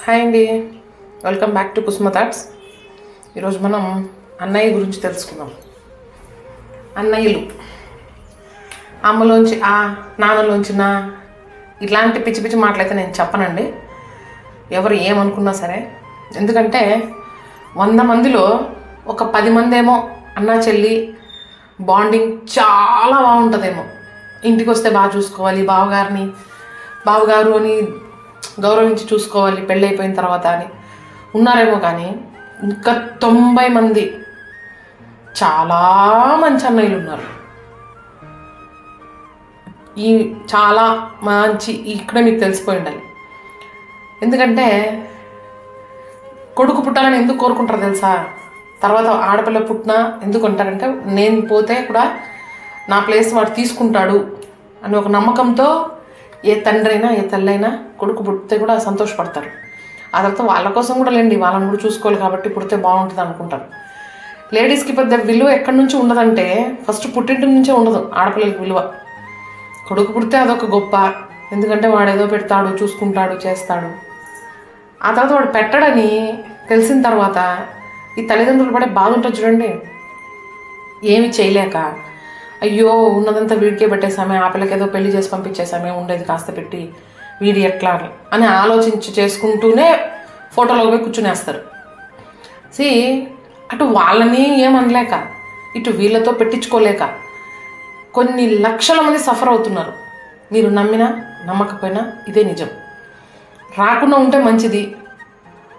Hi అండి, welcome back to Kusuma thoughts. ఈరోజు మనం అన్నయ్య గురించి తెలుసుకుందాం. అన్నయ్యలు అమ్మలోంచి ఆ, నాన్నలోంచి నా, ఇట్లాంటి పిచ్చి పిచ్చి మాటలైతే నేను చెప్పనండి, ఎవరు ఏమనుకున్నా సరే. ఎందుకంటే 100 మందిలో ఒక 10 మంది ఏమో అన్న చెల్లి బాండింగ్ చాలా బాగుంటుందేమో, ఇంటికి వస్తే బాగా చూసుకోవాలి, బావగారు అని గౌరవించి చూసుకోవాలి పెళ్ళి అయిపోయిన తర్వాత అని ఉన్నారేమో. కానీ ఇంకా 90 మంది చాలా మంచి అన్నయ్యలు ఉన్నారు. ఈ చాలా మంచి ఇక్కడే మీకు తెలిసిపోయి ఉండాలి. ఎందుకంటే కొడుకు పుట్టాలని ఎందుకు కోరుకుంటారు తెలుసా? తర్వాత ఆడపిల్ల పుట్టినా ఎందుకు అంటారంటే, నేను పోతే కూడా నా ప్లేస్ వాడు తీసుకుంటాడు అని ఒక నమ్మకంతో ఏ తండ్రి అయినా ఏ తల్లి అయినా కొడుకు పుడితే కూడా సంతోషపడతారు. ఆ తర్వాత వాళ్ళ కోసం కూడా లేండి, వాళ్ళని కూడా చూసుకోవాలి కాబట్టి పుడితే బాగుంటుంది అనుకుంటారు. లేడీస్కి పెద్ద విలువ ఎక్కడి నుంచి ఉండదంటే, ఫస్ట్ పుట్టింటి నుంచే ఉండదు ఆడపిల్లలకి విలువ. కొడుకు పుడితే అదొక గొప్ప, ఎందుకంటే వాడు ఏదో పెడతాడు, చూసుకుంటాడు, చేస్తాడు. ఆ తర్వాత వాడు పెట్టడని తెలిసిన తర్వాత ఈ తల్లిదండ్రులు పడే బాధ ఉంటుంది చూడండి. ఏమి చేయలేక, అయ్యో ఉన్నదంతా వీడికే పెట్టేసామే, ఆ పిల్లకి ఏదో పెళ్లి చేసి పంపించేసామే, ఉండేది కాస్త పెట్టి వీడి ఎట్లా అని ఆలోచించి చేసుకుంటూనే ఫోటోలోకి పోయి కూర్చునేస్తారు. అటు వాళ్ళని ఏమనలేక, ఇటు వీళ్ళతో పెట్టించుకోలేక కొన్ని లక్షల మంది సఫర్ అవుతున్నారు. మీరు నమ్మినా నమ్మకపోయినా ఇదే నిజం. రాకుండా ఉంటే మంచిది,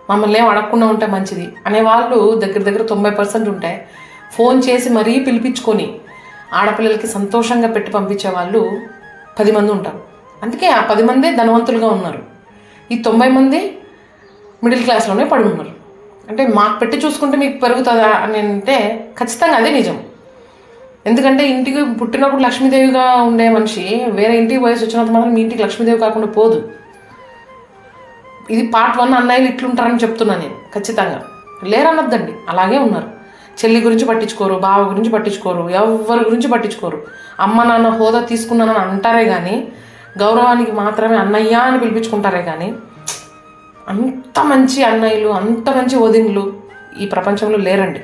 మమ్మల్ని ఏం అడగకుండా ఉంటే మంచిది అనేవాళ్ళు దగ్గర 90% ఉంటే, ఫోన్ చేసి మరీ పిలిపించుకొని ఆడపిల్లలకి సంతోషంగా పెట్టి పంపించే వాళ్ళు 10 మంది ఉంటారు. అందుకే ఆ 10 మందే ధనవంతులుగా ఉన్నారు. ఈ 90 మంది మిడిల్ క్లాస్లోనే పడి ఉన్నారు. అంటే మాకు పెట్టి చూసుకుంటే మీకు పెరుగుతుందా అని అంటే ఖచ్చితంగా అదే నిజం. ఎందుకంటే ఇంటికి పుట్టినప్పుడు లక్ష్మీదేవిగా ఉండే మనిషి వేరే ఇంటికి పోయేసి వచ్చినంత మాత్రం మీ ఇంటికి లక్ష్మీదేవి కాకుండా పోదు. ఇది పార్ట్ 1 అన్నయ్యలు ఇట్లుంటారని చెప్తున్నాను నేను. ఖచ్చితంగా లేరనొద్దండి, అలాగే ఉన్నారు. చెల్లి గురించి పట్టించుకోరు, బావ గురించి పట్టించుకోరు, ఎవరి గురించి పట్టించుకోరు. అమ్మ నాన్న హోదా తీసుకున్నానని అంటారే కానీ, గౌరవానికి మాత్రమే అన్నయ్య అని పిలిపించుకుంటారే కానీ, అంత మంచి అన్నయ్యలు, అంత మంచి వదినలు ఈ ప్రపంచంలో లేరండి.